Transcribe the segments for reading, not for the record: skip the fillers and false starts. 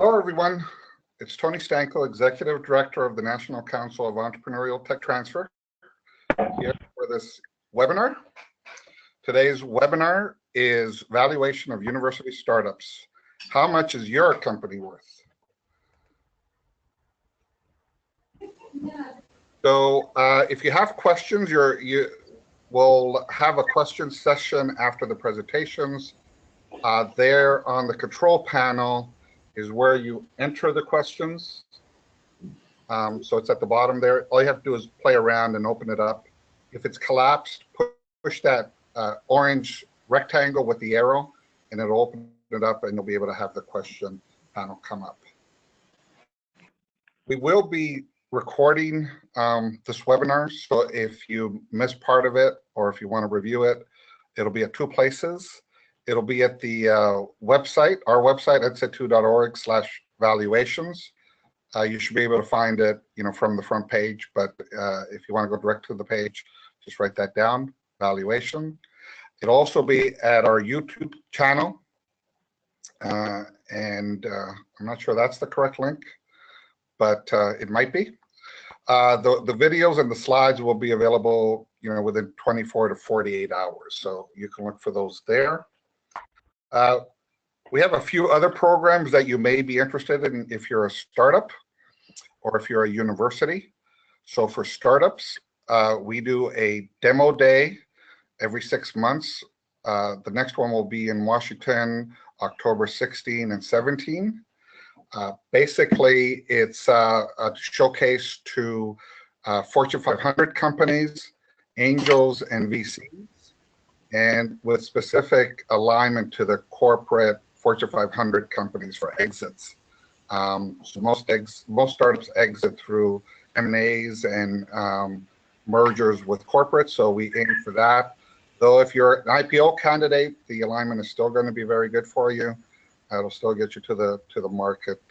Hello, everyone. It's Tony Stanko, Executive Director of the National Council of Entrepreneurial Tech Transfer, here for this webinar. Today's webinar is Valuation of University Startups. How much is your company worth? So if you have questions, you will have a question session after the presentations. There on the control panel is where you enter the questions. So it's at the bottom there. All you have to do is play around and open it up. If it's collapsed, push that orange rectangle with the arrow, and it'll open it up, and you'll be able to have the question panel come up. We will be recording this webinar, so if you miss part of it or if you want to review it, it'll be at two places. It'll be at the website, our website, etcetera.org/valuations. You should be able to find it, from the front page. But if you want to go direct to the page, just write that down, valuation. It'll also be at our YouTube channel, and I'm not sure that's the correct link, but it might be. The videos and the slides will be available, within 24 to 48 hours. So you can look for those there. We have a few other programs that you may be interested in if you're a startup or if you're a university. So for startups, we do a demo day every 6 months. The next one will be in Washington, October 16 and 17. Basically, it's a showcase to Fortune 500 companies, angels, and VCs, and with specific alignment to the corporate Fortune 500 companies for exits. So most startups exit through M&As and mergers with corporates, so we aim for that. Though if you're an IPO candidate, the alignment is still going to be very good for you. It'll still get you to the market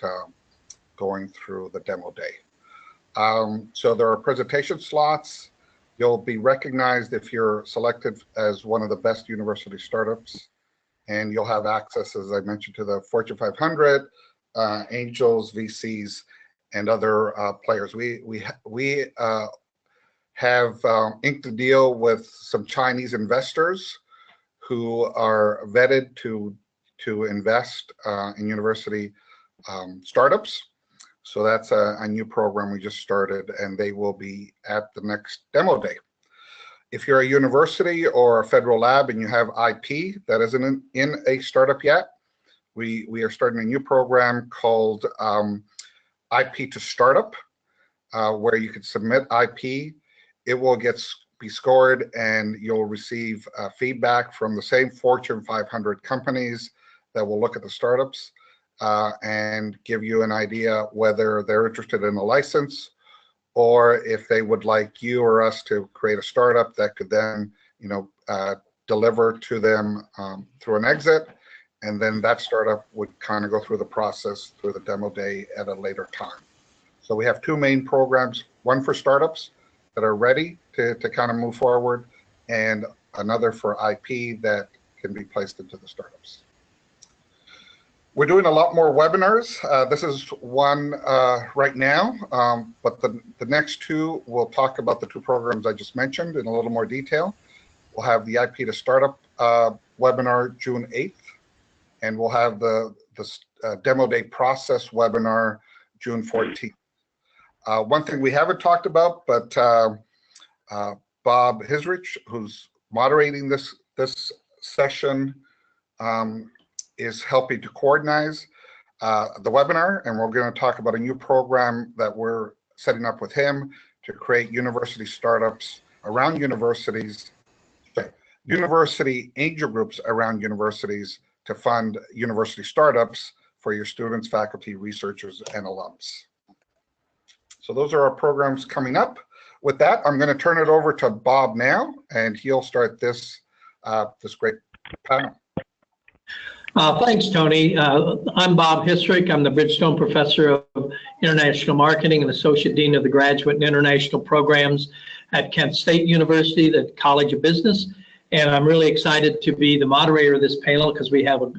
going through the demo day. So there are presentation slots. You'll be recognized if you're selected as one of the best university startups, and you'll have access, as I mentioned, to the Fortune 500, angels, VCs, and other players. We have inked a deal with some Chinese investors who are vetted to invest in university startups. So that's a new program we just started, and they will be at the next demo day. If you're a university or a federal lab and you have IP that isn't in a startup yet, we are starting a new program called IP to Startup, where you can submit IP. It will be scored, and you'll receive feedback from the same Fortune 500 companies that will look at the startups and give you an idea whether they're interested in a license, or if they would like you or us to create a startup that could then, deliver to them through an exit, and then that startup would kind of go through the process through the demo day at a later time. So we have two main programs, one for startups that are ready to kind of move forward, and another for IP that can be placed into the startups. We're doing a lot more webinars. This is one right now, but the next two will talk about the two programs I just mentioned in a little more detail. We'll have the IP to Startup webinar June 8th, and we'll have the demo day process webinar June 14th. One thing we haven't talked about, but Bob Hisrich, who's moderating this session, is helping to coordinate the webinar, and we're going to talk about a new program that we're setting up with him to create university startups around universities, university angel groups around universities to fund university startups for your students, faculty, researchers, and alums. So those are our programs coming up. With that, I'm going to turn it over to Bob now, and he'll start this great panel. Thanks, Tony. I'm Bob Hisrich. I'm the Bridgestone Professor of International Marketing and Associate Dean of the Graduate and International Programs at Kent State University, the College of Business. And I'm really excited to be the moderator of this panel because we have a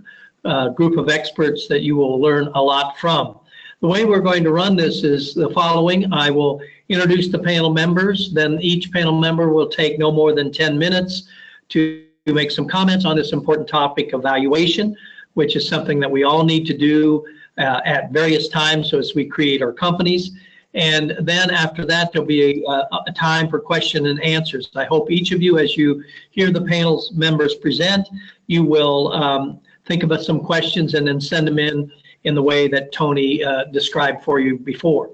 group of experts that you will learn a lot from. The way we're going to run this is the following. I will introduce the panel members, then each panel member will take no more than 10 minutes to make some comments on this important topic of valuation, which is something that we all need to do at various times as we create our companies. And then after that, there'll be a time for question and answers. I hope each of you, as you hear the panel's members present, you will think about some questions and then send them in the way that Tony described for you before.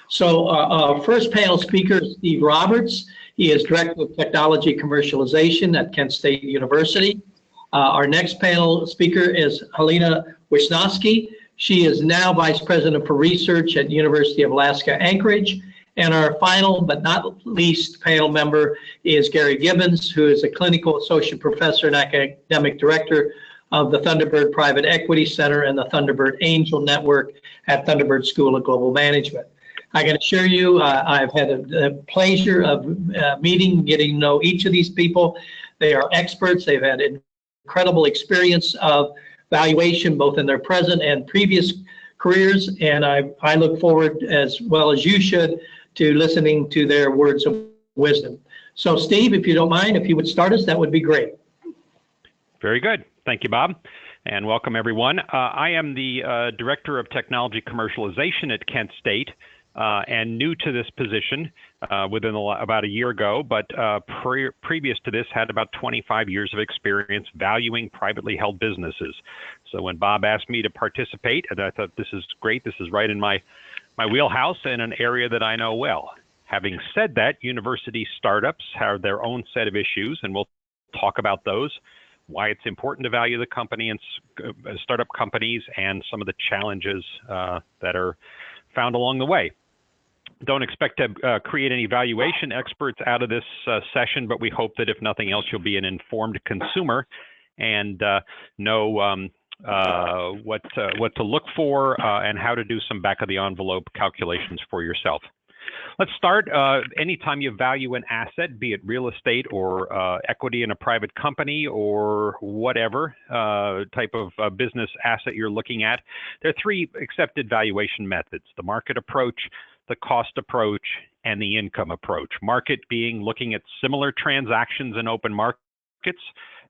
So our first panel speaker is Steve Roberts. He is Director of Technology Commercialization at Kent State University. Our next panel speaker is Helena Wisnowski. She is now Vice President for Research at University of Alaska Anchorage. And our final but not least panel member is Gary Gibbons, who is a Clinical Associate Professor and Academic Director of the Thunderbird Private Equity Center and the Thunderbird Angel Network at Thunderbird School of Global Management. I can assure you, I've had a pleasure of getting to know each of these people. They are experts. They've had incredible experience of valuation, both in their present and previous careers. And I look forward, as well as you should, to listening to their words of wisdom. So Steve, if you don't mind, if you would start us, that would be great. Very good. Thank you, Bob. And welcome, everyone. I am the Director of Technology Commercialization at Kent State. And new to this position within about a year ago, but previous to this had about 25 years of experience valuing privately held businesses. So when Bob asked me to participate, and I thought this is great, this is right in my wheelhouse and an area that I know well. Having said that, university startups have their own set of issues, and we'll talk about those, why it's important to value the company and startup companies, and some of the challenges that are found along the way. Don't expect to create any valuation experts out of this session, but we hope that if nothing else, you'll be an informed consumer and know what to look for and how to do some back of the envelope calculations for yourself. Let's start. Anytime you value an asset, be it real estate or equity in a private company or whatever type of business asset you're looking at, there are three accepted valuation methods: the market approach, the cost approach, and the income approach. Market being looking at similar transactions in open markets.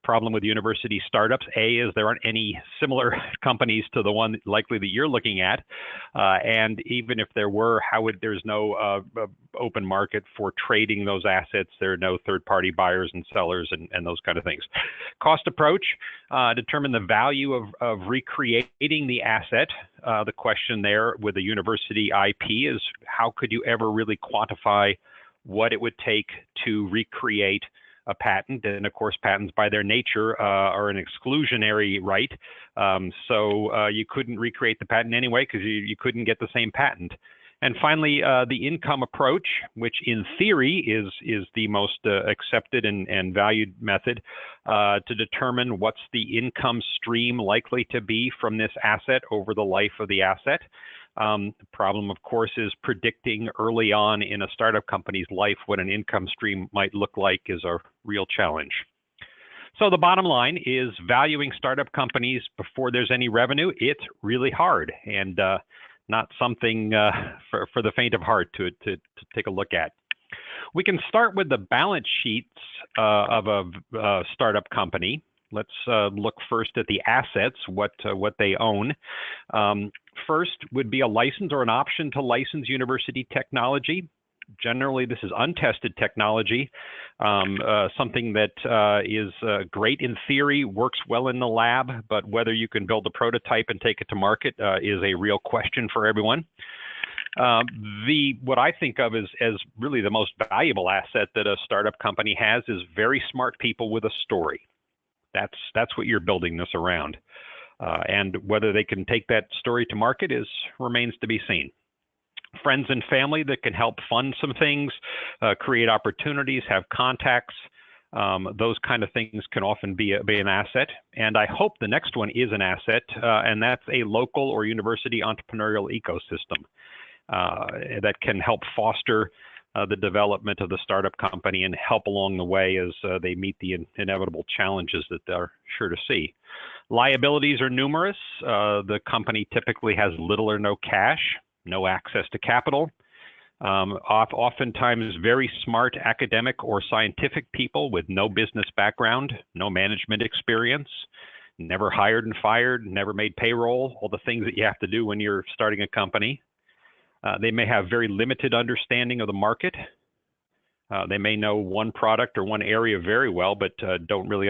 Problem with university startups, A, is there aren't any similar companies to the one likely that you're looking at. And even if there were, there's no open market for trading those assets. There are no third-party buyers and sellers and those kind of things. Cost approach, determine the value of recreating the asset. The question there with the university IP is, how could you ever really quantify what it would take to recreate a patent? And of course, patents by their nature are an exclusionary right. So you couldn't recreate the patent anyway because you couldn't get the same patent. And finally, the income approach, which in theory is the most accepted and valued method to determine what's the income stream likely to be from this asset over the life of the asset. The problem, of course, is predicting early on in a startup company's life what an income stream might look like is a real challenge. So the bottom line is valuing startup companies before there's any revenue, it's really hard and not something for the faint of heart to take a look at. We can start with the balance sheets of a startup company. Let's look first at the assets, what they own. First would be a license or an option to license university technology. Generally, this is untested technology, something that is great in theory, works well in the lab, but whether you can build a prototype and take it to market is a real question for everyone. What I think of as really the most valuable asset that a startup company has is very smart people with a story. That's what you're building this around. And whether they can take that story to market remains to be seen. Friends and family that can help fund some things, create opportunities, have contacts, those kind of things can often be an asset. And I hope the next one is an asset, and that's a local or university entrepreneurial ecosystem that can help foster the development of the startup company and help along the way as they meet the inevitable challenges that they're sure to see. Liabilities are numerous. The company typically has little or no cash, no access to capital. Oftentimes very smart academic or scientific people with no business background, no management experience, never hired and fired, never made payroll, all the things that you have to do when you're starting a company. They may have very limited understanding of the market. They may know one product or one area very well, but don't really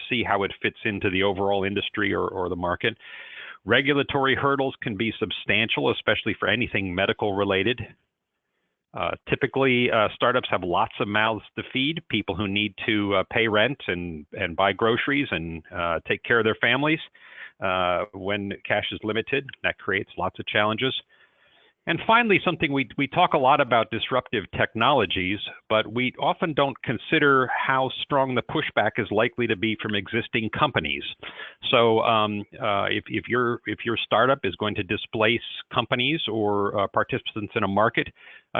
see how it fits into the overall industry or the market. Regulatory hurdles can be substantial, especially for anything medical related. Typically, startups have lots of mouths to feed, people who need to pay rent and buy groceries and take care of their families. When cash is limited, that creates lots of challenges. And finally, something we talk a lot about disruptive technologies, but we often don't consider how strong the pushback is likely to be from existing companies. So if your startup is going to displace companies or participants in a market,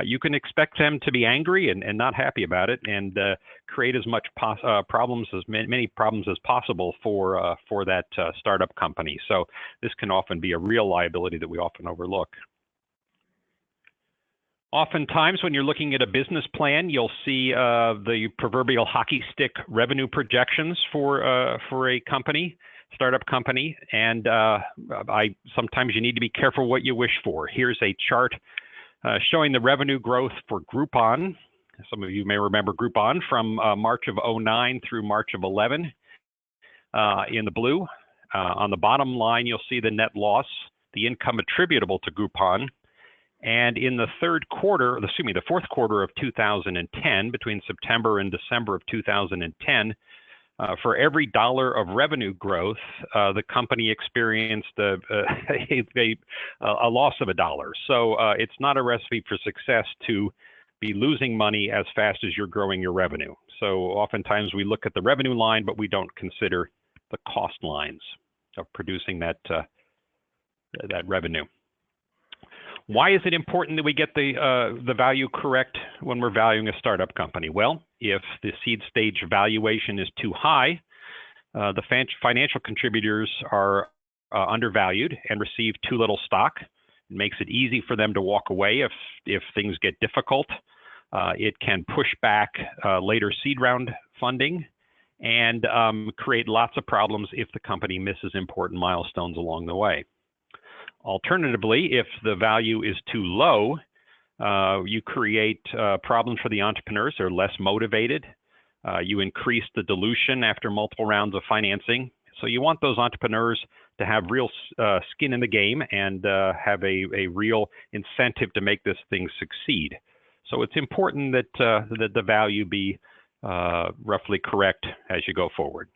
you can expect them to be angry and not happy about it, and create as much many problems as possible for that startup company. So this can often be a real liability that we often overlook. Oftentimes, when you're looking at a business plan, you'll see the proverbial hockey stick revenue projections for a company, startup company, and sometimes you need to be careful what you wish for. Here's a chart showing the revenue growth for Groupon. Some of you may remember Groupon from March of 2009 through March of 2011 in the blue. On the bottom line, you'll see the net loss, the income attributable to Groupon. And in the fourth quarter of 2010, between September and December of 2010, for every dollar of revenue growth, the company experienced a loss of $1. So it's not a recipe for success to be losing money as fast as you're growing your revenue. So oftentimes we look at the revenue line, but we don't consider the cost lines of producing that revenue. Why is it important that we get the value correct when we're valuing a startup company? Well, if the seed stage valuation is too high, the financial contributors are undervalued and receive too little stock. It makes it easy for them to walk away if things get difficult. It can push back later seed round funding and create lots of problems if the company misses important milestones along the way. Alternatively, if the value is too low, you create problems for the entrepreneurs. They're less motivated. You increase the dilution after multiple rounds of financing. So you want those entrepreneurs to have real skin in the game and have a real incentive to make this thing succeed. So it's important that the value be roughly correct as you go forward.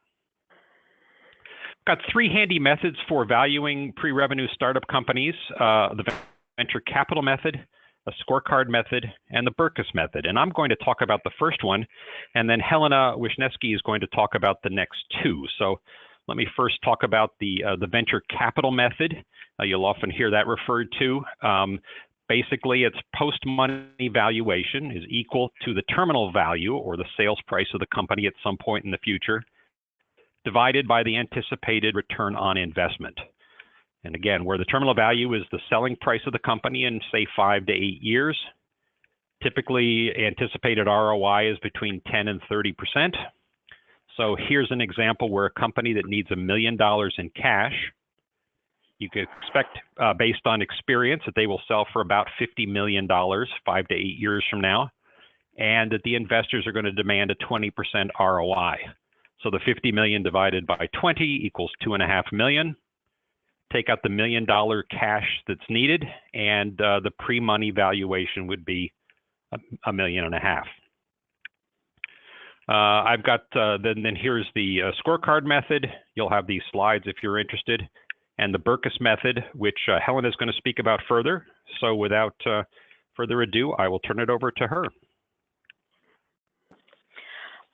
Got three handy methods for valuing pre-revenue startup companies, the venture capital method, a scorecard method, and the Berkus method. And I'm going to talk about the first one, and then Helena Wisniewski is going to talk about the next two. So let me first talk about the venture capital method. You'll often hear that referred to. Basically, its post-money valuation is equal to the terminal value or the sales price of the company at some point in the future, divided by the anticipated return on investment. And again, where the terminal value is the selling price of the company in, say, 5 to 8 years, typically anticipated ROI is between 10 and 30%. So here's an example where a company that needs $1 million in cash, you could expect, based on experience, that they will sell for about $50 million 5 to 8 years from now, and that the investors are going to demand a 20% ROI. So the 50 million divided by 20 equals $2.5 million. Take out the $1 million cash that's needed, and the pre-money valuation would be $1.5 million. I've got then here's the scorecard method. You'll have these slides if you're interested, and the Berkus method, which Helen is going to speak about further. So without further ado, I will turn it over to her.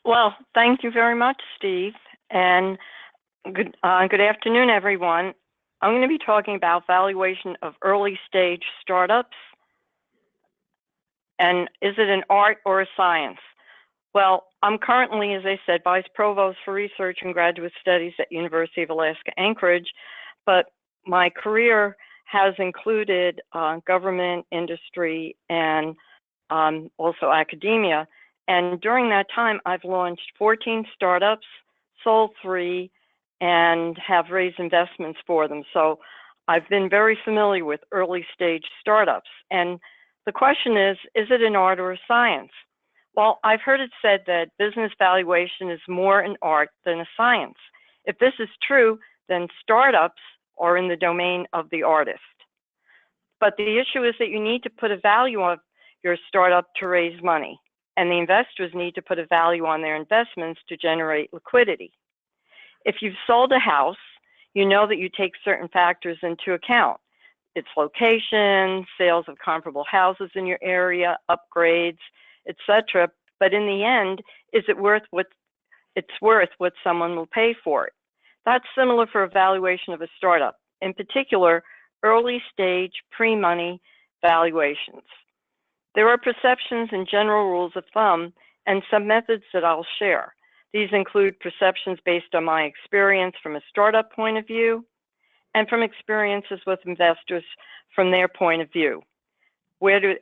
Well, thank you very much, Steve, and good afternoon, everyone. I'm going to be talking about valuation of early stage startups, and is it an art or a science? Well, I'm currently, as I said, Vice Provost for Research and Graduate Studies at University of Alaska Anchorage, but my career has included government, industry, and also academia. And during that time, I've launched 14 startups, sold 3, and have raised investments for them. So I've been very familiar with early stage startups. And the question is it an art or a science? Well, I've heard it said that business valuation is more an art than a science. If this is true, then startups are in the domain of the artist. But the issue is that you need to put a value on your startup to raise money, and the investors need to put a value on their investments to generate liquidity. If you've sold a house, you know that you take certain factors into account. Its location, sales of comparable houses in your area, upgrades, etc. But in the end, is it worth what someone will pay for it? That's similar for a valuation of a startup, in particular, early stage pre-money valuations. There are perceptions and general rules of thumb and some methods that I'll share. These include perceptions based on my experience from a startup point of view and from experiences with investors from their point of view. Where do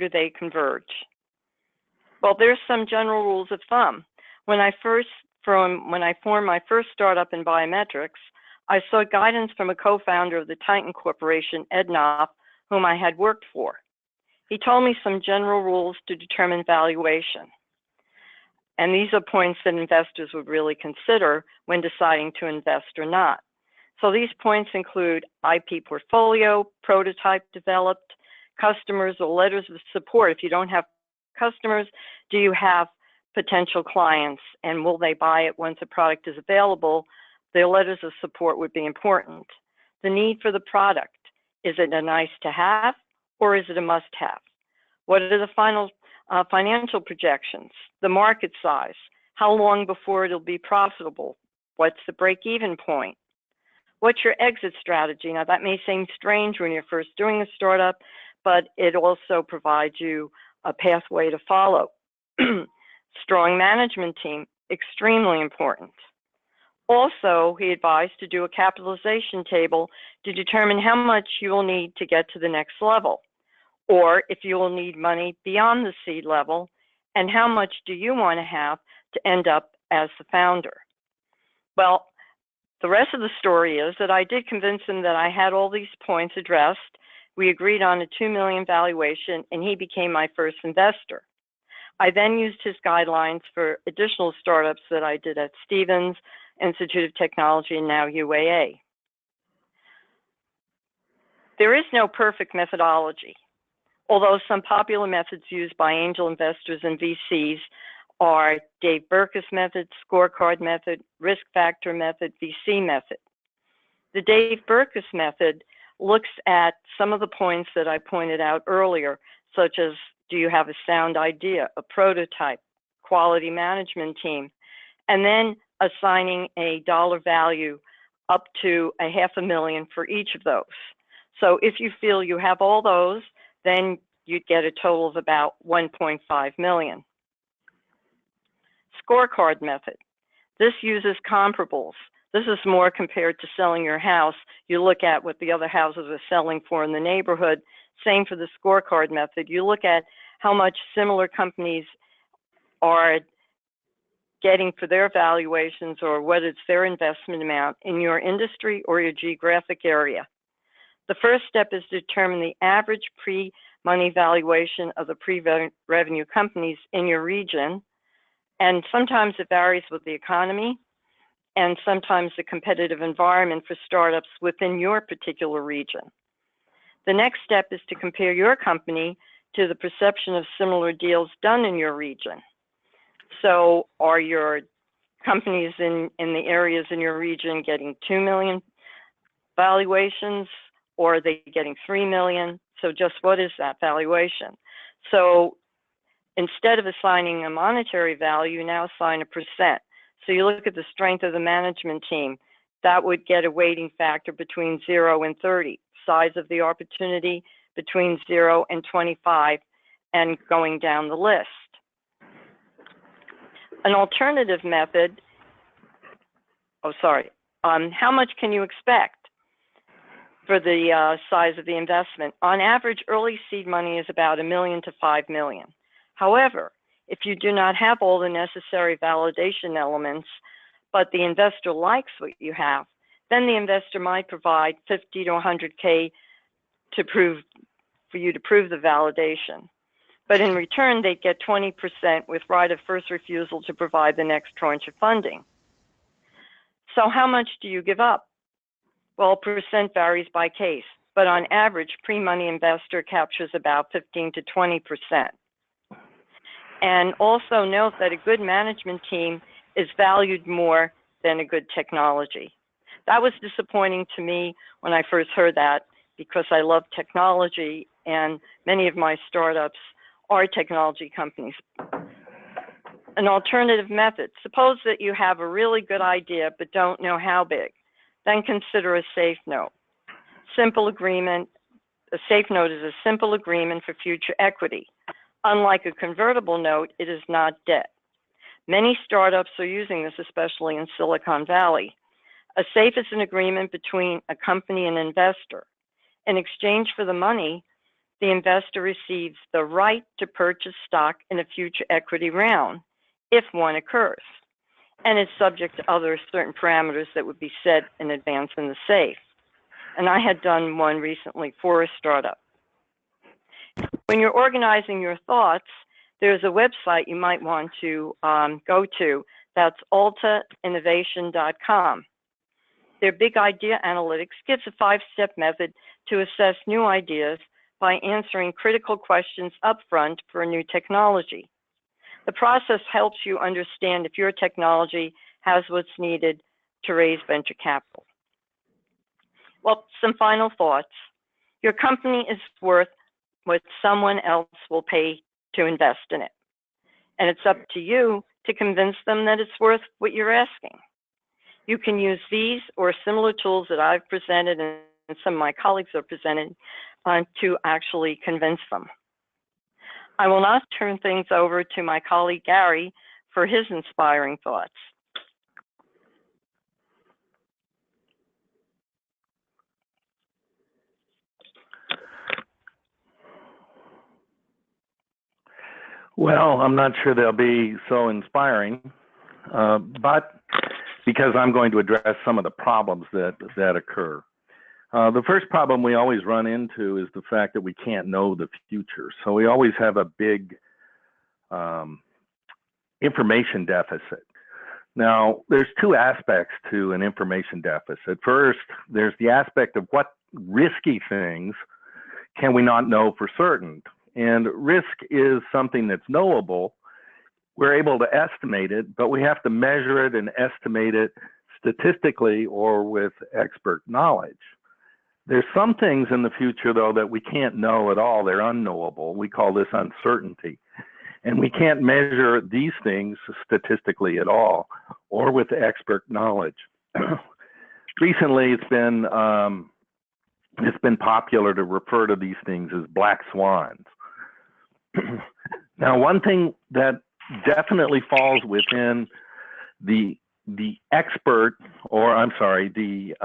they converge? Well, there's some general rules of thumb. When I formed my first startup in biometrics, I sought guidance from a co-founder of the Titan Corporation, Ed Knopf, whom I had worked for. He told me some general rules to determine valuation. And these are points that investors would really consider when deciding to invest or not. So these points include IP portfolio, prototype developed, customers or letters of support. If you don't have customers, do you have potential clients, and will they buy it once a product is available? Their letters of support would be important. The need for the product. Is it a nice to have or is it a must have? What are the final financial projections? The market size. How long before it'll be profitable? What's the break-even point? What's your exit strategy? Now that may seem strange when you're first doing a startup, but it also provides you a pathway to follow. Strong management team, extremely important. Also, he advised to do a capitalization table to determine how much you will need to get to the next level, or if you will need money beyond the seed level, and how much do you want to have to end up as the founder. Well, the rest of the story is that I did convince him that I had all these points addressed. We agreed on a $2 million valuation, and he became my first investor. I then used his guidelines for additional startups that I did at Stevens, Institute of Technology, and now UAA. There is no perfect methodology, although some popular methods used by angel investors and VCs are Dave Berkus method, scorecard method, risk factor method, VC method. The Dave Berkus method looks at some of the points that I pointed out earlier, such as do you have a sound idea, a prototype, quality management team, and then assigning a dollar value up to $500,000 for each of those. So if you feel you have all those, then you'd get a total of about $1.5 million. Scorecard method. This uses comparables. This is more compared to selling your house. You look at what the other houses are selling for in the neighborhood. Same for the scorecard method. You look at how much similar companies are getting for their valuations or what is their investment amount in your industry or your geographic area. The first step is to determine the average pre-money valuation of the pre-revenue companies in your region. And sometimes it varies with the economy and sometimes the competitive environment for startups within your particular region. The next step is to compare your company to the perception of similar deals done in your region. So are your companies in the areas in your region getting 2 million valuations, or are they getting 3 million? So just what is that valuation? So instead of assigning a monetary value, you now assign a percent. So you look at the strength of the management team. That would get a weighting factor between 0 and 30. Size of the opportunity between 0 and 25, and going down the list. An alternative method, how much can you expect for the size of the investment? On average, early seed money is about $1 million to $5 million. However, if you do not have all the necessary validation elements, but the investor likes what you have, then the investor might provide 50 to 100K for you to prove the validation. But in return, they get 20% with right of first refusal to provide the next tranche of funding. So how much do you give up? Well, percent varies by case, but on average, pre-money investor captures about 15 to 20%. And also note that a good management team is valued more than a good technology. That was disappointing to me when I first heard that, because I love technology and many of my startups are technology companies. An alternative method: suppose that you have a really good idea but don't know how big. Then consider a safe note. Simple agreement. A safe note is a simple agreement for future equity. Unlike a convertible note, it is not debt. Many startups are using this, especially in Silicon Valley. A safe is an agreement between a company and an investor. In exchange for the money, the investor receives the right to purchase stock in a future equity round, if one occurs, and is subject to other certain parameters that would be set in advance in the safe. And I had done one recently for a startup. When you're organizing your thoughts, there's a website you might want to go to. That's altainnovation.com. Their Big Idea Analytics gives a 5-step method to assess new ideas by answering critical questions upfront for a new technology. The process helps you understand if your technology has what's needed to raise venture capital. Well, some final thoughts. Your company is worth what someone else will pay to invest in it. And it's up to you to convince them that it's worth what you're asking. You can use these or similar tools that I've presented and some of my colleagues have presented to actually convince them. I will now turn things over to my colleague Gary for his inspiring thoughts. Well, I'm not sure they'll be so inspiring, but because I'm going to address some of the problems that occur. The first problem we always run into is the fact that we can't know the future. So we always have a big information deficit. Now, there's two aspects to an information deficit. First, there's the aspect of what risky things can we not know for certain. And risk is something that's knowable. We're able to estimate it, but we have to measure it and estimate it statistically or with expert knowledge. There's some things in the future, though, that we can't know at all. They're unknowable. We call this uncertainty. And we can't measure these things statistically at all or with expert knowledge. Recently, it's been popular to refer to these things as black swans. Now, one thing that definitely falls within the expert, or I'm sorry, the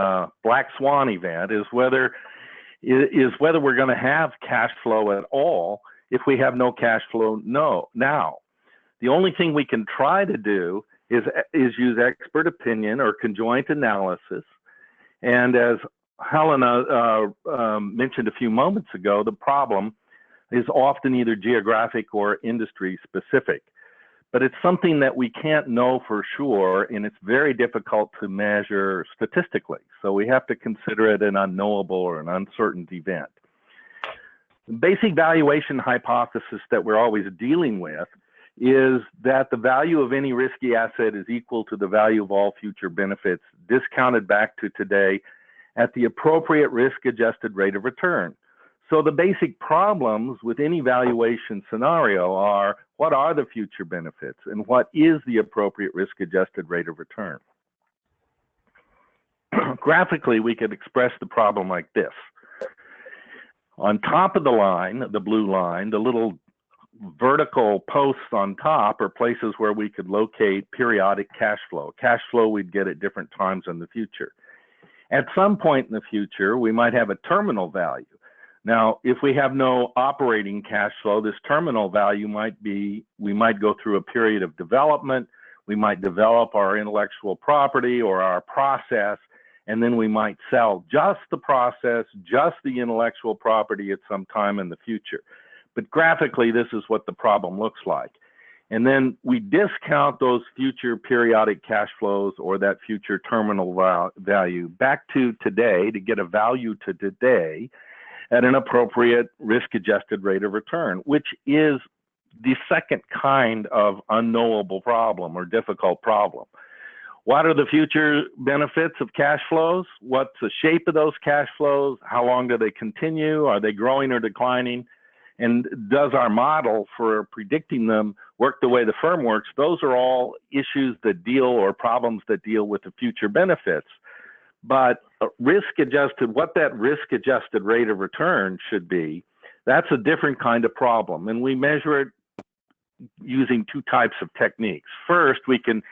black swan event is whether we're going to have cash flow at all if we have no cash flow now. The only thing we can try to do is use expert opinion or conjoint analysis. And as Helena mentioned a few moments ago, the problem is often either geographic or industry specific. But it's something that we can't know for sure, and it's very difficult to measure statistically. So we have to consider it an unknowable or an uncertain event. The basic valuation hypothesis that we're always dealing with is that the value of any risky asset is equal to the value of all future benefits, discounted back to today at the appropriate risk-adjusted rate of return. So the basic problems with any valuation scenario are, what are the future benefits and what is the appropriate risk-adjusted rate of return? Graphically, we could express the problem like this. On top of the line, the blue line, the little vertical posts on top are places where we could locate periodic cash flow. Cash flow we'd get at different times in the future. At some point in the future, we might have a terminal value. Now, if we have no operating cash flow, this terminal value might be, we might go through a period of development, we might develop our intellectual property or our process, and then we might sell just the process, just the intellectual property at some time in the future. But graphically, this is what the problem looks like. And then we discount those future periodic cash flows or that future terminal value back to today to get a value to today at an appropriate risk-adjusted rate of return, which is the second kind of unknowable problem or difficult problem. What are the future benefits of cash flows? What's the shape of those cash flows? How long do they continue? Are they growing or declining? And does our model for predicting them work the way the firm works? Those are all issues that deal, or problems that deal with the future benefits. But risk-adjusted, what that risk-adjusted rate of return should be, that's a different kind of problem. And we measure it using two types of techniques. First, we can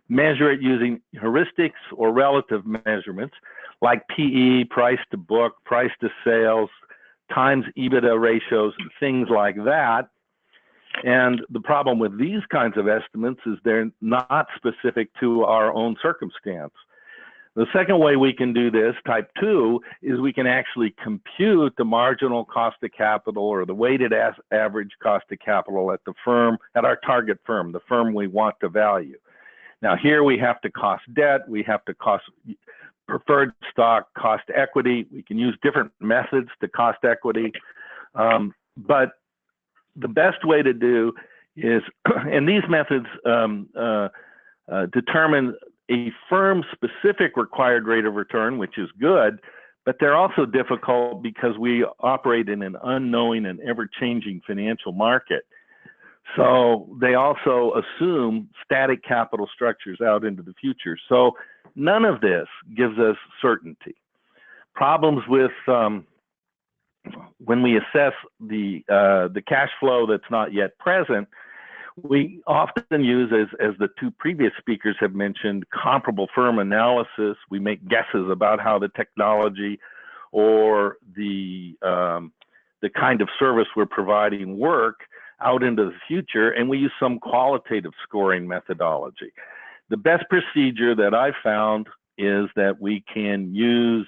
measure it using heuristics or relative measurements like PE, price to book, price to sales, times EBITDA ratios, things like that. And the problem with these kinds of estimates is they're not specific to our own circumstance. The second way we can do this, type 2, is we can actually compute the marginal cost of capital or the weighted average cost of capital at the firm, at our target firm, the firm we want to value. Now here we have to cost debt, we have to cost preferred stock, cost equity. We can use different methods to cost equity. But the best way to do is, and these methods determine a firm-specific required rate of return, which is good, but they're also difficult because we operate in an unknowing and ever-changing financial market. So they also assume static capital structures out into the future. So none of this gives us certainty. Problems with when we assess the cash flow that's not yet present, we often use, as the two previous speakers have mentioned, comparable firm analysis. We make guesses about how the technology or the kind of service we're providing work out into the future, and we use some qualitative scoring methodology. The best procedure that I've found is that we can use,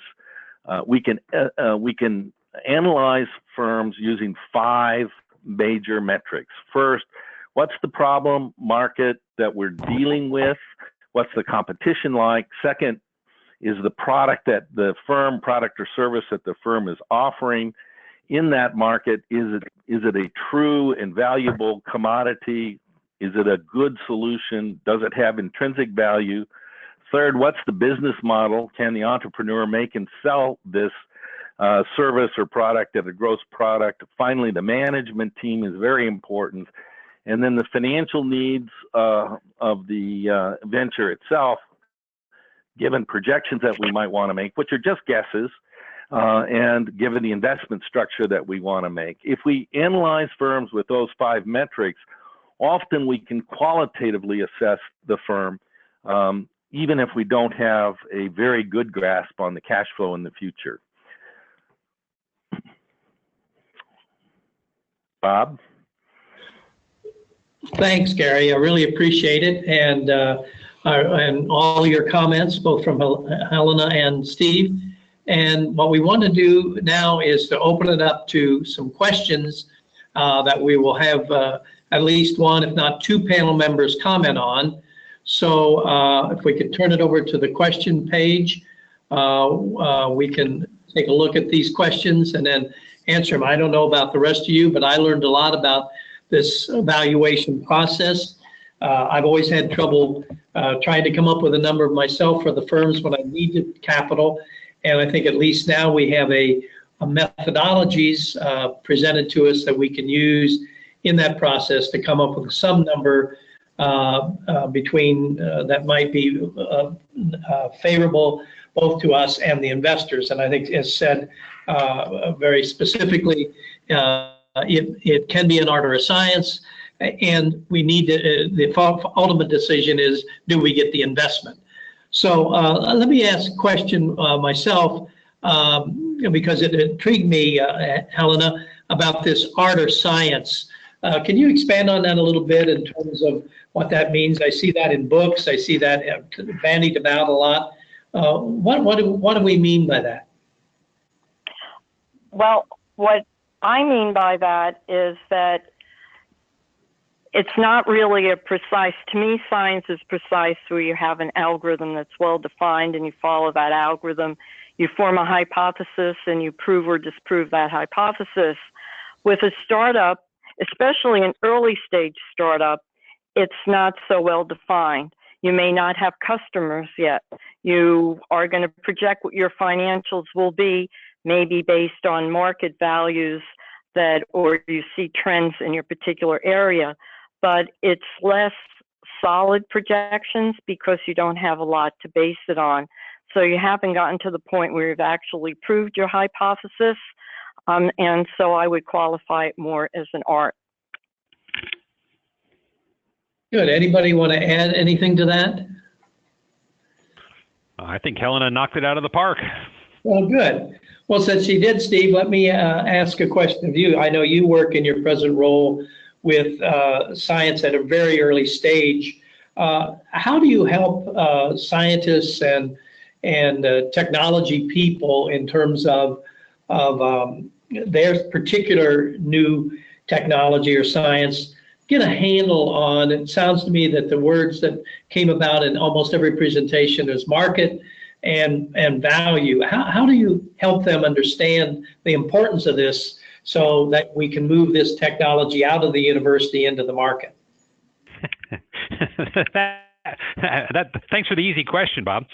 we can analyze firms using 5 major metrics. First, what's the problem market that we're dealing with? What's the competition like? Second, is the product that the firm, product or service that the firm is offering in that market, is it a true and valuable commodity? Is it a good solution? Does it have intrinsic value? Third, what's the business model? Can the entrepreneur make and sell this service or product at a gross product? Finally, the management team is very important. And then the financial needs of the venture itself, given projections that we might want to make, which are just guesses, and given the investment structure that we want to make. If we analyze firms with those 5 metrics, often we can qualitatively assess the firm, even if we don't have a very good grasp on the cash flow in the future. Bob? Thanks, Gary. I really appreciate it. And all your comments, both from Helena and Steve. And what we want to do now is to open it up to some questions that we will have at least one, if not 2 panel members comment on. So if we could turn it over to the question page, we can take a look at these questions and then answer them. I don't know about the rest of you, but I learned a lot about this evaluation process. I've always had trouble trying to come up with a number myself for the firms when I needed capital. And I think at least now we have a methodologies presented to us that we can use in that process to come up with some number between that might be favorable both to us and the investors. And I think, as said very specifically, it can be an art or a science, and we need to, the ultimate decision is, do we get the investment? So let me ask a question myself, because it intrigued me, Helena, about this art or science. Can you expand on that a little bit in terms of what that means? I see that in books. I see that bandied about a lot. What do we mean by that? Well, what I mean by that is that it's not really a precise, to me, science is precise where you have an algorithm that's well defined and you follow that algorithm. You form a hypothesis and you prove or disprove that hypothesis. With a startup, especially an early stage startup, it's not so well defined. You may not have customers yet. You are going to project what your financials will be, maybe based on market values that, or you see trends in your particular area, but it's less solid projections because you don't have a lot to base it on. So you haven't gotten to the point where you've actually proved your hypothesis. And so I would qualify it more as an art. Good. Anybody want to add anything to that? I think Helena knocked it out of the park. Well, good. Well, since she did, Steve, let me ask a question of you. I know you work in your present role with science at a very early stage. How do you help scientists and technology people in terms of their particular new technology or science get a handle on? It sounds to me that the words that came about in almost every presentation is market and value. How do you help them understand the importance of this so that we can move this technology out of the university into the market? Thanks for the easy question, Bob.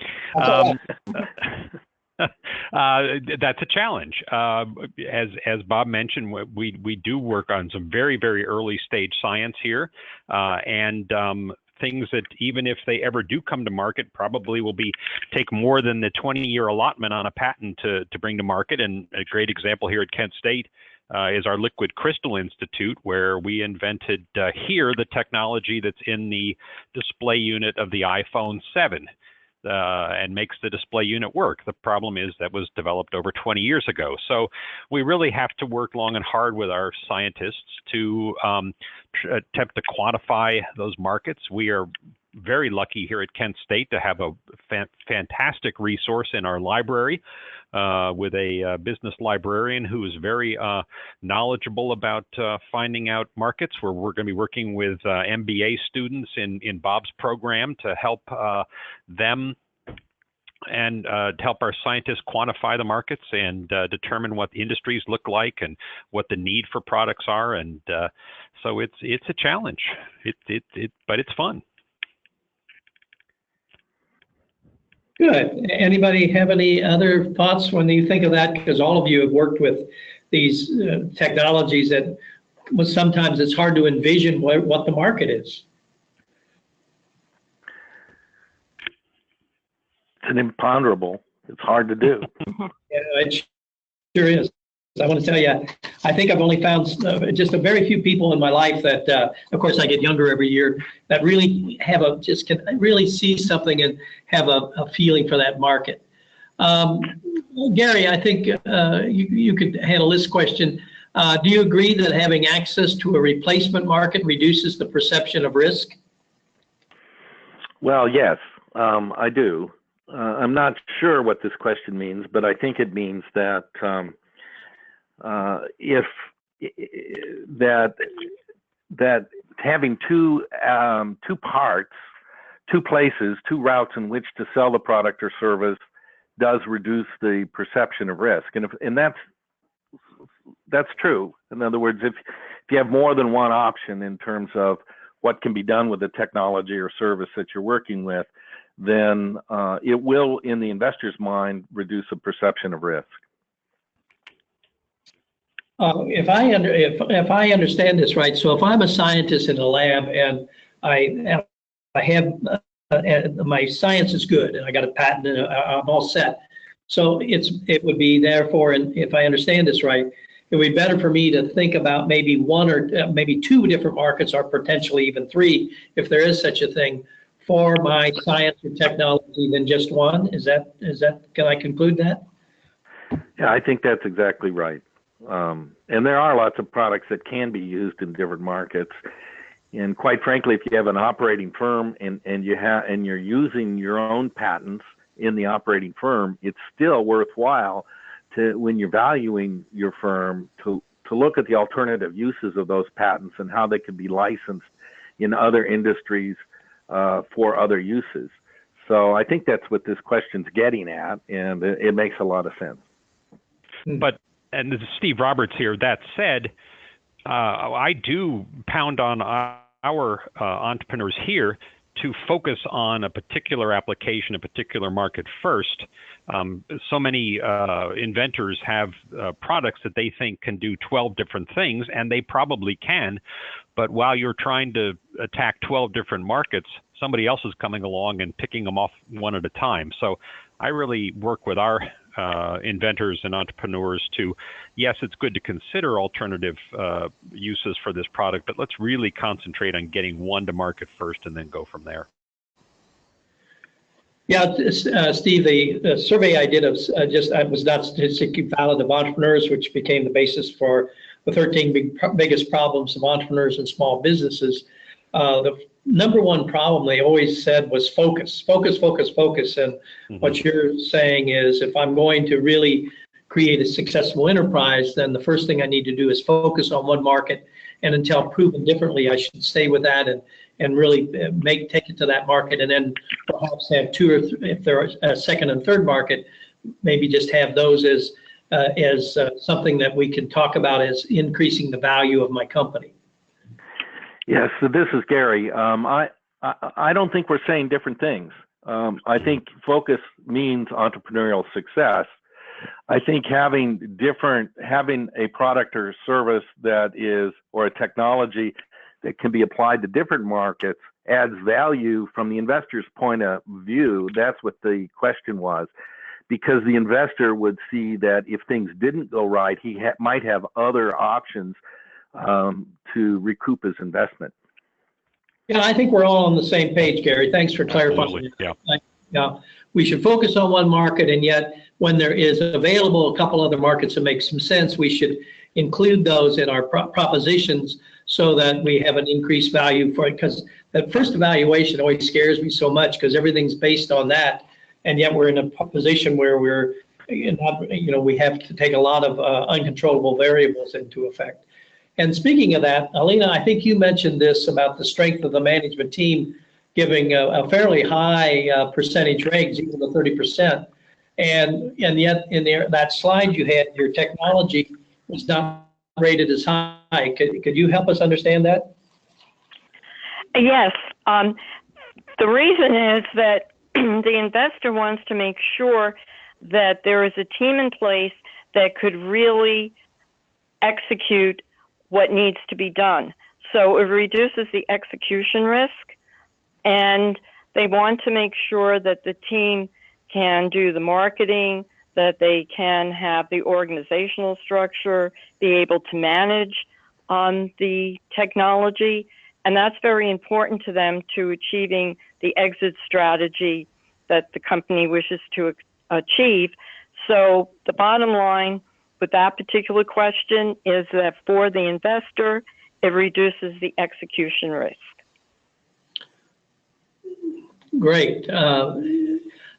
That's a challenge. As Bob mentioned, we do work on some very, very early stage science here, and things that even if they ever do come to market, probably will take more than the 20-year allotment on a patent to bring to market. And a great example here at Kent State is our Liquid Crystal Institute, where we invented here the technology that's in the display unit of the iPhone 7. And makes the display unit work. The problem is that was developed over 20 years ago. So we really have to work long and hard with our scientists to attempt to quantify those markets. We are very lucky here at Kent State to have a fantastic resource in our library with a business librarian who is very knowledgeable about finding out markets, where we're going to be working with MBA students in Bob's program to help them and to help our scientists quantify the markets and determine what the industries look like and what the need for products are. And so it's a challenge, but it's fun. Good. Anybody have any other thoughts when you think of that? Because all of you have worked with these technologies that sometimes it's hard to envision what the market is. It's an imponderable. It's hard to do. Yeah, it sure is. I want to tell you, I think I've only found just a very few people in my life that, of course, I get younger every year, that really have just can really see something and have a feeling for that market. Gary, I think you could handle this question. Do you agree that having access to a replacement market reduces the perception of risk? Well, yes, I do. I'm not sure what this question means, but I think it means that that having two parts, two places, two routes in which to sell the product or service does reduce the perception of risk, and that's true. In other words, if you have more than one option in terms of what can be done with the technology or service that you're working with, then it will, in the investor's mind, reduce the perception of risk. If I understand this right, so if I'm a scientist in a lab and I have my science is good and I got a patent and I'm all set, so it would be therefore, and if I understand this right, it would be better for me to think about maybe one or maybe two different markets, or potentially even three, if there is such a thing, for my science or technology than just one. Can I conclude that? Yeah, I think that's exactly right. And there are lots of products that can be used in different markets. And quite frankly, if you have an operating firm and you're using your own patents in the operating firm, it's still worthwhile to, when you're valuing your firm, to look at the alternative uses of those patents and how they can be licensed in other industries for other uses. So I think that's what this question's getting at, and it makes a lot of sense. But, and this is Steve Roberts here, that said, I do pound on our entrepreneurs here to focus on a particular application, a particular market first. So many inventors have products that they think can do 12 different things, and they probably can. But while you're trying to attack 12 different markets, somebody else is coming along and picking them off one at a time. So I really work with our inventors and entrepreneurs to, yes, it's good to consider alternative uses for this product, but let's really concentrate on getting one to market first and then go from there. Yeah, Steve, the survey I did of was not statistically valid of entrepreneurs, which became the basis for the 13 biggest problems of entrepreneurs and small businesses. The number one problem they always said was focus. And what you're saying is, if I'm going to really create a successful enterprise, then the first thing I need to do is focus on one market. And until proven differently, I should stay with that and really take it to that market, and then perhaps have two or three, if there are a second and third market, maybe just have those as something that we can talk about as increasing the value of my company. Yes, so this is Gary. I don't think we're saying different things. I think focus means entrepreneurial success. I think having a product or service that is, or a technology that can be applied to different markets adds value from the investor's point of view. That's what the question was, because the investor would see that if things didn't go right, he might have other options to recoup his investment. Yeah, I think we're all on the same page, Gary. Thanks for clarifying. Yeah, we should focus on one market, and yet when there is available a couple other markets that make some sense, we should include those in our propositions so that we have an increased value for it. Because that first evaluation always scares me so much, because everything's based on that, and yet we're in a position where we're not, we have to take a lot of uncontrollable variables into effect. And speaking of that, Alina, I think you mentioned this about the strength of the management team giving a fairly high percentage range, even to 30%. And yet in that slide you had, your technology was not rated as high. Could you help us understand that? Yes. The reason is that the investor wants to make sure that there is a team in place that could really execute what needs to be done. So it reduces the execution risk, and they want to make sure that the team can do the marketing, that they can have the organizational structure, be able to manage the technology, and that's very important to them to achieving the exit strategy that the company wishes to achieve. So the bottom line with that particular question is that for the investor, it reduces the execution risk. Great.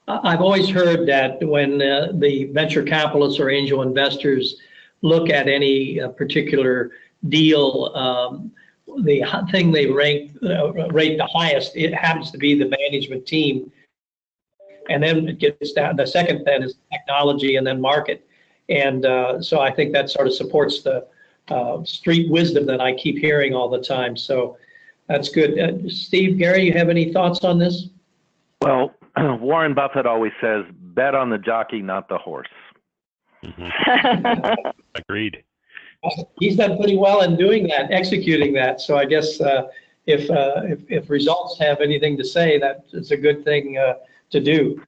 I've always heard that when the venture capitalists or angel investors look at any particular deal, the thing they rate the highest, it happens to be the management team. And then it gets down, the second then is technology and then market. And so I think that sort of supports the street wisdom that I keep hearing all the time. So that's good. Steve, Gary, you have any thoughts on this? Well, Warren Buffett always says, bet on the jockey, not the horse. Agreed. He's done pretty well in doing that, executing that. So I guess if results have anything to say, that it's a good thing to do.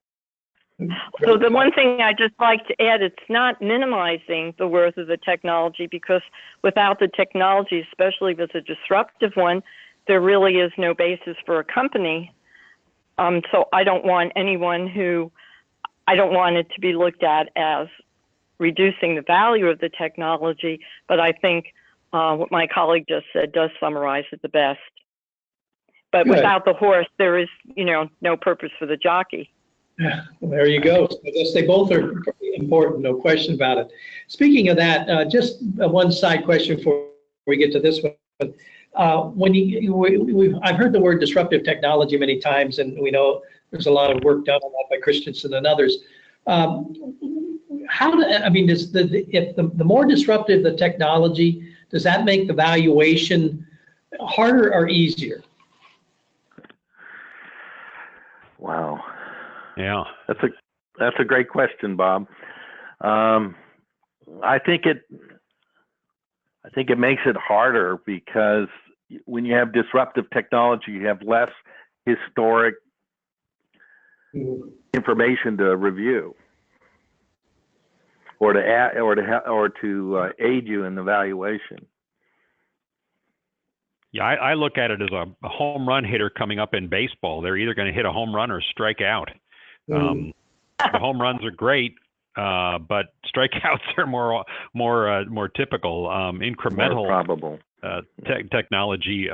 So the one thing I just like to add, it's not minimizing the worth of the technology, because without the technology, especially if it's a disruptive one, there really is no basis for a company. So I don't want I don't want it to be looked at as reducing the value of the technology, but I think what my colleague just said does summarize it the best. But Good. without the horse, there is, no purpose for the jockey. Yeah, well, there you go. So I guess they both are important, no question about it. Speaking of that, just one side question before we get to this one. I've heard the word disruptive technology many times, and we know there's a lot of work done on that by Christensen and others. If the more disruptive the technology, does that make the valuation harder or easier? Wow. Yeah. That's a great question, Bob. I think it makes it harder because when you have disruptive technology, you have less historic information to review or to aid you in the valuation. Yeah, I look at it as a home run hitter coming up in baseball. They're either going to hit a home run or strike out. The home runs are great, but strikeouts are more typical. Incremental, more probable. Technology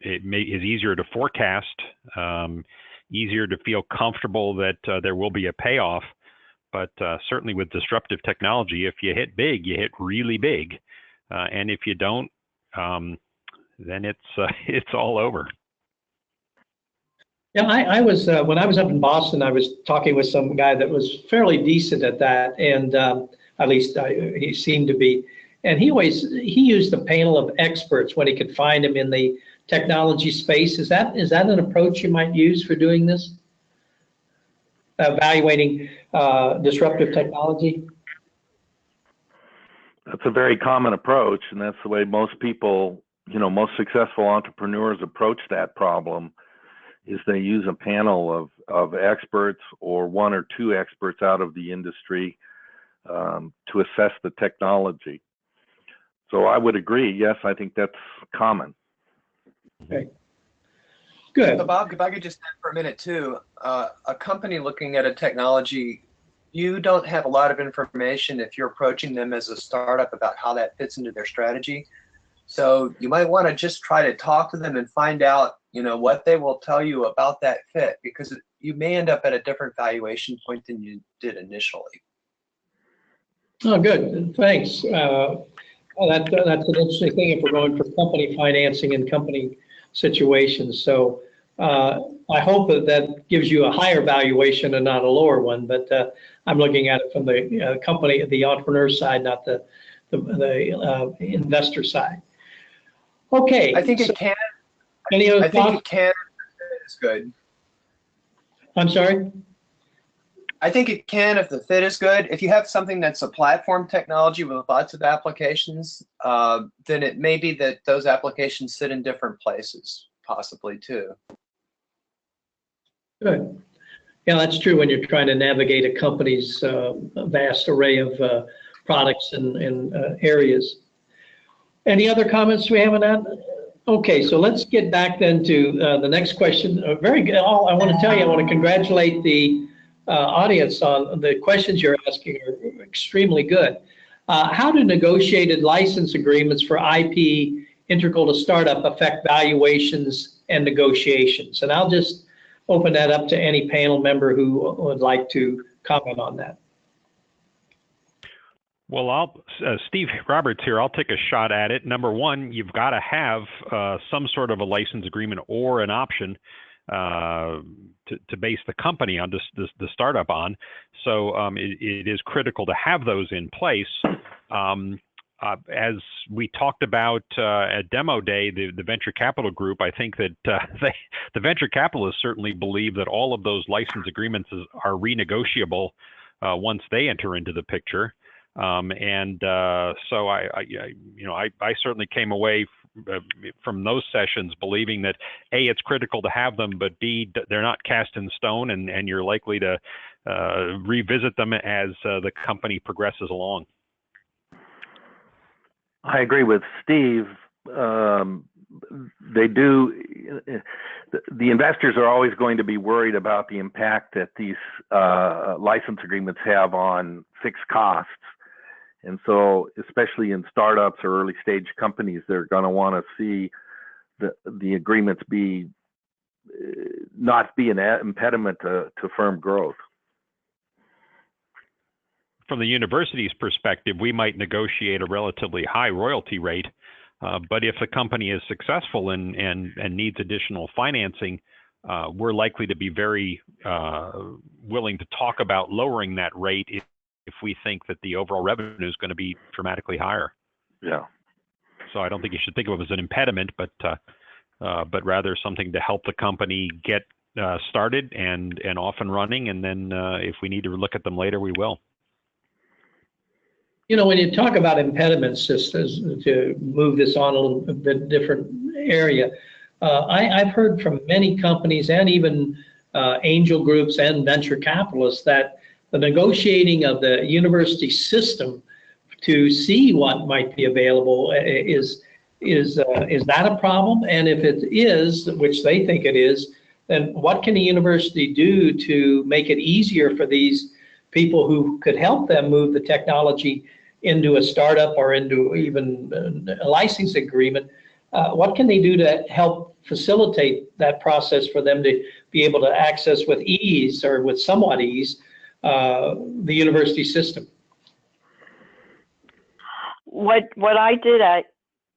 is easier to forecast, easier to feel comfortable that there will be a payoff. But certainly with disruptive technology, if you hit big, you hit really big, and if you don't, then it's all over. Yeah, I was when I was up in Boston, I was talking with some guy that was fairly decent at that, and at least he seemed to be. And he used a panel of experts when he could find them in the technology space. Is that an approach you might use for doing this? Evaluating disruptive technology? That's a very common approach, and that's the way most people, most successful entrepreneurs approach that problem. Is they use a panel of experts or one or two experts out of the industry to assess the technology. So I would agree. Yes, I think that's common. Okay. Good. So Bob, if I could just add for a minute too, a company looking at a technology, you don't have a lot of information if you're approaching them as a startup about how that fits into their strategy. So you might want to just try to talk to them and find out, what they will tell you about that fit, because you may end up at a different valuation point than you did initially. Oh, good. Thanks. That's an interesting thing if we're going for company financing and company situations. So I hope that gives you a higher valuation and not a lower one. But I'm looking at it from the company, the entrepreneur side, not the investor side. Okay. I think it can. Any other I think thoughts? it can. It's good. I'm sorry? I think it can if the fit is good. If you have something that's a platform technology with lots of applications, then it may be that those applications sit in different places, possibly too. Good. Yeah, that's true when you're trying to navigate a company's vast array of products and areas. Any other comments we have on that? Okay, so let's get back then to the next question. Very good. I want to tell you, I want to congratulate the audience on the questions you're asking are extremely good. How do negotiated license agreements for IP integral to startup affect valuations and negotiations? And I'll just open that up to any panel member who would like to comment on that. Well, Steve Roberts here. I'll take a shot at it. Number one, you've got to have some sort of a license agreement or an option to base the company on the startup on. So it is critical to have those in place. As we talked about at Demo Day, the venture capital group, I think that the venture capitalists certainly believe that all of those license agreements are renegotiable once they enter into the picture. So I certainly came away from those sessions believing that A, it's critical to have them, but B, they're not cast in stone, and you're likely to revisit them as the company progresses along. I agree with Steve. They do. The investors are always going to be worried about the impact that these license agreements have on fixed costs. And so, especially in startups or early stage companies, they're going to want to see the agreements not be an impediment to firm growth. From the university's perspective, we might negotiate a relatively high royalty rate, but if the company is successful and needs additional financing, we're likely to be very willing to talk about lowering that rate if we think that the overall revenue is going to be dramatically higher. Yeah. So I don't think you should think of it as an impediment, but rather something to help the company get started and off and running. And then if we need to look at them later, we will. You know, when you talk about impediments, just to move this on a little bit different area, I've heard from many companies and even angel groups and venture capitalists that the negotiating of the university system to see what might be available is that a problem? And if it is, which they think it is, then what can the university do to make it easier for these people who could help them move the technology into a startup or into even a license agreement? What can they do to help facilitate that process for them to be able to access with ease or with somewhat ease the university system? What I did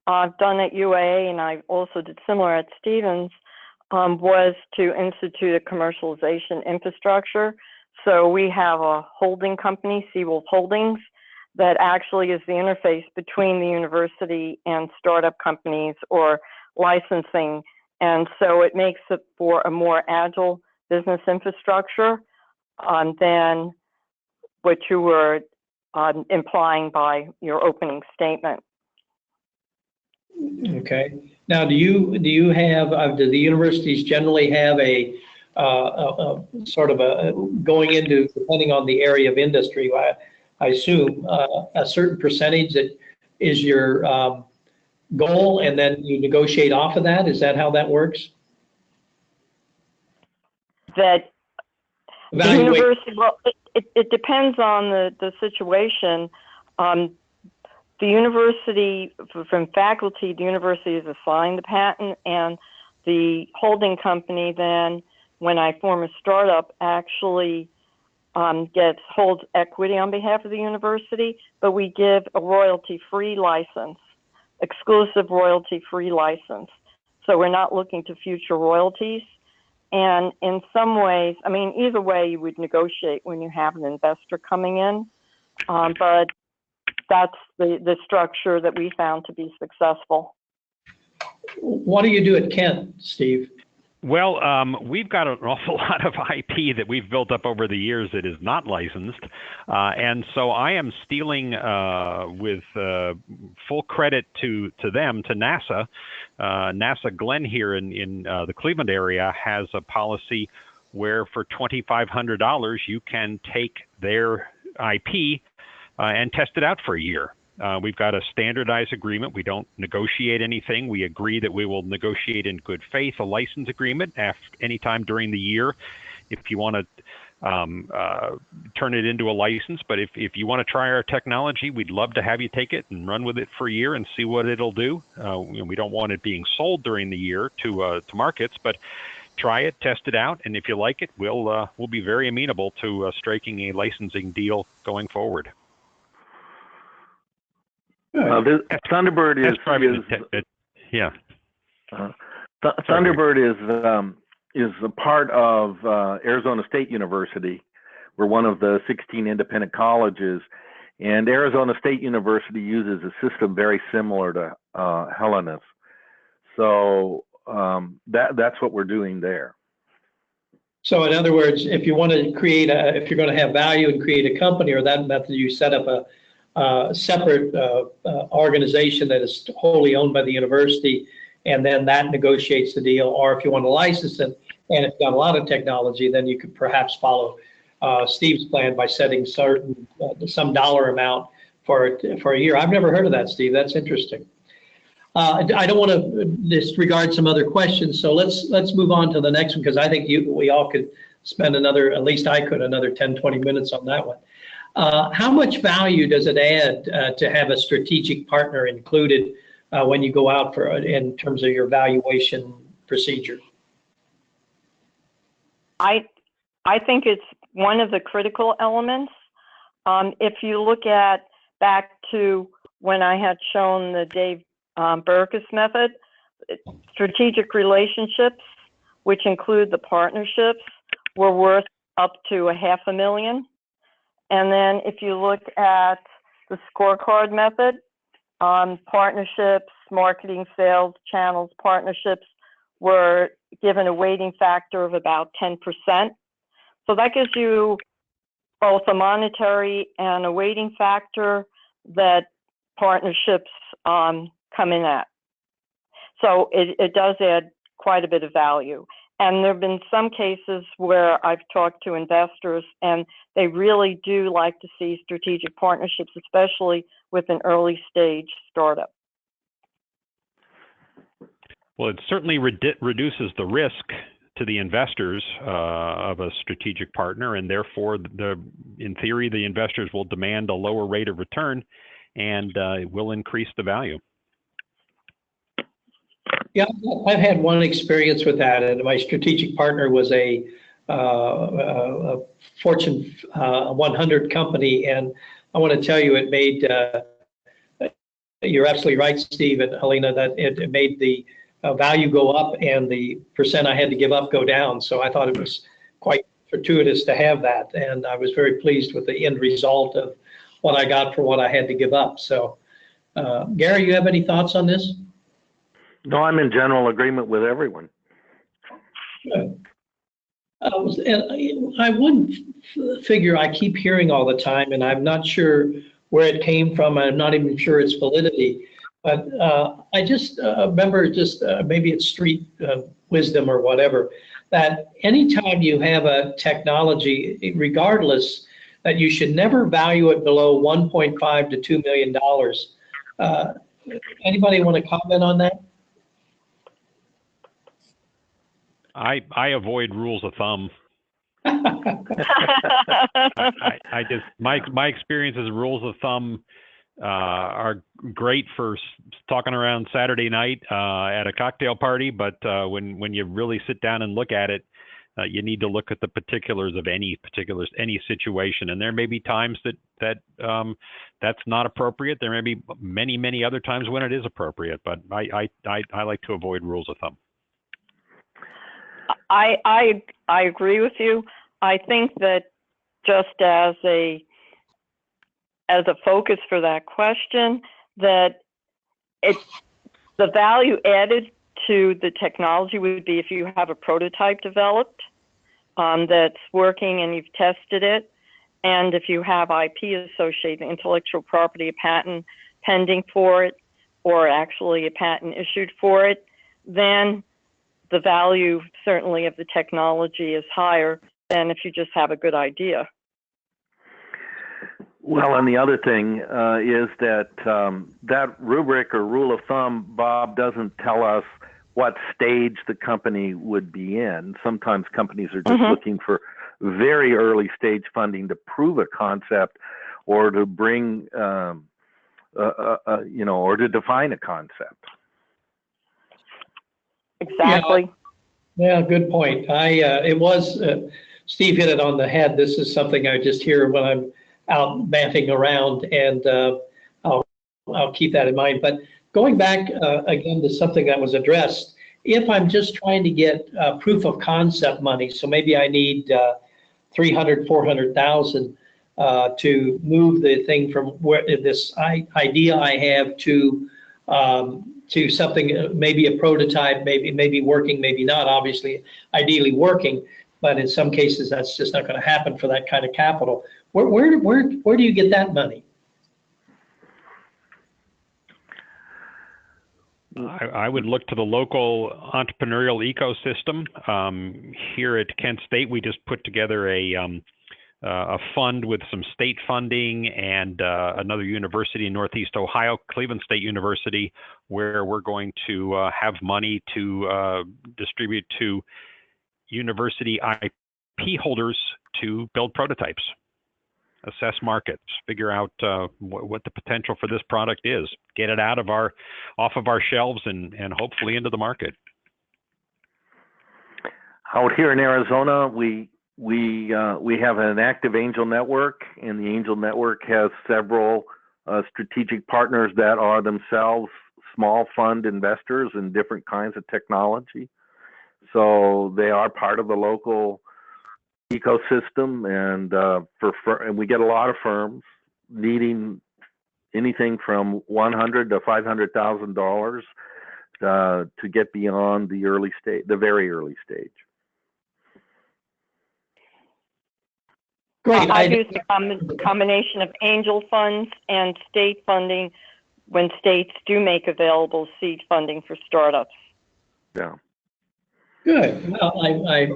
I've done at UAA, and I also did similar at Stevens, was to institute a commercialization infrastructure. So we have a holding company, Seawolf Holdings, that actually is the interface between the university and startup companies or licensing. And so it makes it for a more agile business infrastructure than what you were implying by your opening statement. Okay. Now, do you have, do the universities generally have a sort of a going into, depending on the area of industry, I assume a certain percentage that is your goal, and then you negotiate off of that? Is that how that works? That the university, well, it depends on the situation. The university, from faculty, the university is assigned the patent, and the holding company then, when I form a startup, actually holds equity on behalf of the university, but we give a royalty-free license, exclusive royalty-free license. So we're not looking to future royalties. And in some ways, I mean, either way you would negotiate when you have an investor coming in, but that's the structure that we found to be successful. What do you do at Kent, Steve? Well, we've got an awful lot of IP that we've built up over the years that is not licensed. And so I am stealing with full credit to them, to NASA. NASA Glenn here in the Cleveland area has a policy where for $2,500 you can take their IP and test it out for a year. We've got a standardized agreement. We don't negotiate anything. We agree that we will negotiate in good faith a license agreement any time during the year if you want to turn it into a license. But if you want to try our technology, we'd love to have you take it and run with it for a year and see what it'll do. We don't want it being sold during the year to markets, but try it, test it out, and if you like it, we'll be very amenable to striking a licensing deal going forward. Thunderbird is Thunderbird is a part of Arizona State University. We're one of the 16 independent colleges, and Arizona State University uses a system very similar to Hellenis. So that's what we're doing there. So in other words, if you want to create if you're going to have value and create a company or that method, you set up a separate organization that is wholly owned by the university, and then that negotiates the deal. Or if you want to license it, and if you've got a lot of technology, then you could perhaps follow Steve's plan by setting some dollar amount for a year. I've never heard of that, Steve. That's interesting. I don't want to disregard some other questions, so let's move on to the next one, because I think we all could spend at least I could, another 10, 20 minutes on that one. How much value does it add to have a strategic partner included when you go out in terms of your valuation procedure? I think it's one of the critical elements. If you look back to when I had shown the Dave Burkus method, strategic relationships, which include the partnerships, were worth up to $500,000. And then if you look at the scorecard method, partnerships, marketing, sales, channels, partnerships were given a weighting factor of about 10%. So that gives you both a monetary and a weighting factor that partnerships come in at. So it does add quite a bit of value. And there have been some cases where I've talked to investors and they really do like to see strategic partnerships, especially with an early stage startup. Well, it certainly reduces the risk to the investors of a strategic partner, and therefore, in theory, the investors will demand a lower rate of return, and it will increase the value. Yeah, I've had one experience with that, and my strategic partner was a Fortune 100 company, and I want to tell you, it made. You're absolutely right, Steve and Helena, that it made the value go up and the percent I had to give up go down. So I thought it was quite fortuitous to have that, and I was very pleased with the end result of what I got for what I had to give up. So, Gary, you have any thoughts on this? No, I'm in general agreement with everyone. Good. I wouldn't figure, I keep hearing all the time, and I'm not sure where it came from. I'm not even sure its validity. But I just remember, maybe it's street wisdom or whatever, that anytime you have a technology, regardless, that you should never value it below $1.5 to $2 million. Anybody want to comment on that? I avoid rules of thumb. My experience is rules of thumb are great for talking around Saturday night at a cocktail party, but when you really sit down and look at it, you need to look at the particulars of any situation. And there may be times that that's not appropriate. There may be many other times when it is appropriate, but I like to avoid rules of thumb. I agree with you. I think that just as a focus for that question, that the value added to the technology would be if you have a prototype developed that's working and you've tested it, and if you have IP associated, intellectual property, a patent pending for it, or actually a patent issued for it, then the value certainly of the technology is higher than if you just have a good idea. Well, and the other thing is that that rubric or rule of thumb, Bob, doesn't tell us what stage the company would be in. Sometimes companies are just looking for very early stage funding to prove a concept or to bring, or to define a concept. Exactly. Yeah, good point. Steve hit it on the head. This is something I just hear when I'm out banting around, and I'll keep that in mind. But going back again to something that was addressed, if I'm just trying to get proof of concept money, so maybe I need 300, 400,000 to move the thing from where this idea I have to something, maybe a prototype, maybe working, maybe not, obviously, ideally working, but in some cases that's just not going to happen for that kind of capital. Where do you get that money? I would look to the local entrepreneurial ecosystem. Here at Kent State, we just put together a a fund with some state funding and another university in Northeast Ohio, Cleveland State University, where we're going to have money to distribute to university IP holders to build prototypes, assess markets, figure out what the potential for this product is, get it off of our shelves and hopefully into the market. Out here in Arizona, we have an active angel network, and the angel network has several strategic partners that are themselves small fund investors in different kinds of technology. So they are part of the local ecosystem, and we get a lot of firms needing anything from $100,000 to $500,000 to get beyond the early stage, the very early stage. Great. I've used a combination of angel funds and state funding when states do make available seed funding for startups. Yeah. Good. Well, I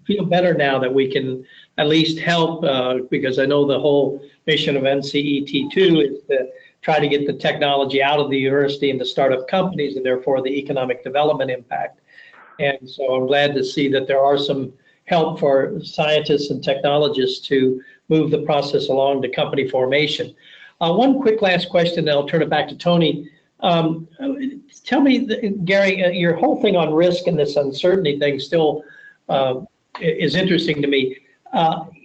feel better now that we can at least help because I know the whole mission of NCET2 is to try to get the technology out of the university and the startup companies, and therefore the economic development impact. And so I'm glad to see that there are some help for scientists and technologists to move the process along to company formation. One quick last question, then I'll turn it back to Tony. Tell me, Gary, your whole thing on risk and this uncertainty thing still is interesting to me.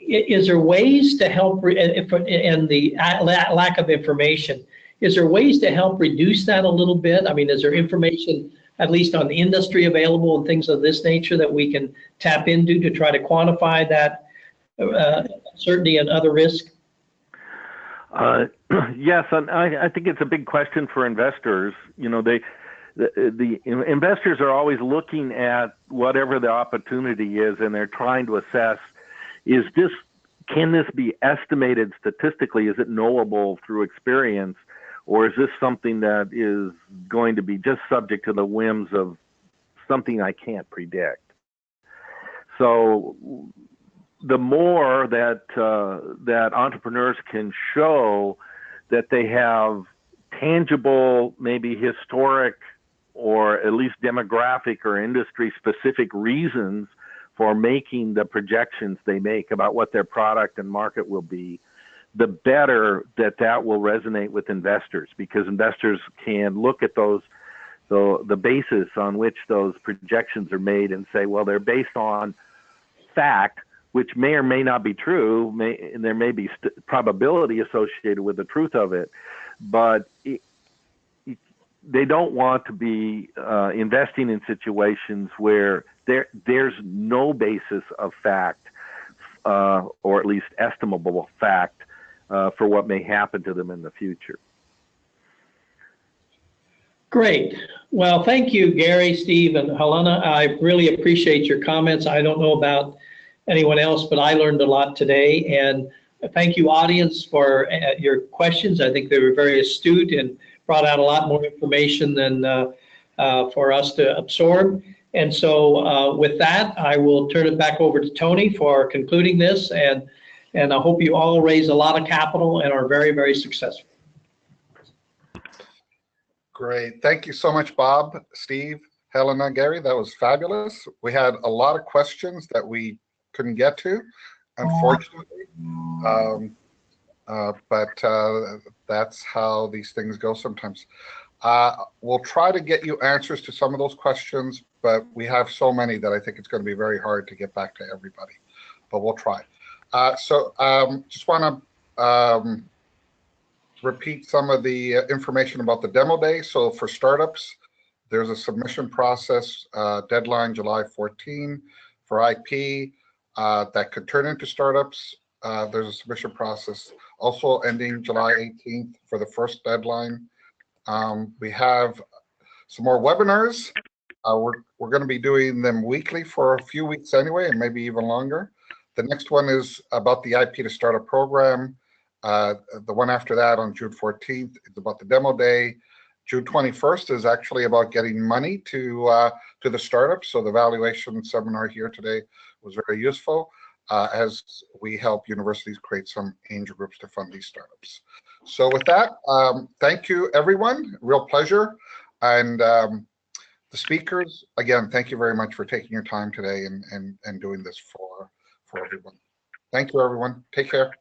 Is there ways to help, and the lack of information, is there ways to help reduce that a little bit? I mean, is there information, at least on the industry, available and things of this nature that we can tap into to try to quantify that uncertainty and other risk? Yes, and I think it's a big question for investors. You know, the investors are always looking at whatever the opportunity is, and they're trying to assess, can this be estimated statistically? Is it knowable through experience? Or is this something that is going to be just subject to the whims of something I can't predict? So the more that entrepreneurs can show that they have tangible, maybe historic, or at least demographic or industry specific reasons for making the projections they make about what their product and market will be, the better that will resonate with investors, because investors can look at the basis on which those projections are made and say, well, they're based on fact, which may or may not be true, and there may be probability associated with the truth of it, but they don't want to be investing in situations where there's no basis of fact, or at least estimable fact, for what may happen to them in the future. Great. Well, thank you, Gary, Steve, and Helena. I really appreciate your comments. I don't know about anyone else, but I learned a lot today. And thank you, audience, for your questions. I think they were very astute and brought out a lot more information than for us to absorb. And so with that, I will turn it back over to Tony for concluding this. And I hope you all raise a lot of capital and are very, very successful. Great. Thank you so much, Bob, Steve, Helena, Gary. That was fabulous. We had a lot of questions that we couldn't get to, unfortunately. But that's how these things go sometimes. We'll try to get you answers to some of those questions, but we have so many that I think it's going to be very hard to get back to everybody, but we'll try. Just want to repeat some of the information about the demo day. So for startups, there's a submission process deadline July 14 for IP that could turn into startups. There's a submission process also ending July 18th for the first deadline. We have some more webinars. We're going to be doing them weekly for a few weeks anyway, and maybe even longer. The next one is about the IP to Startup program. The one after that on June 14th is about the demo day. June 21st is actually about getting money to the startups. So the valuation seminar here today was very useful. as we help universities create some angel groups to fund these startups. So with that, thank you, everyone. Real pleasure. And the speakers, again, thank you very much for taking your time today and doing this for everyone. Thank you, everyone. Take care.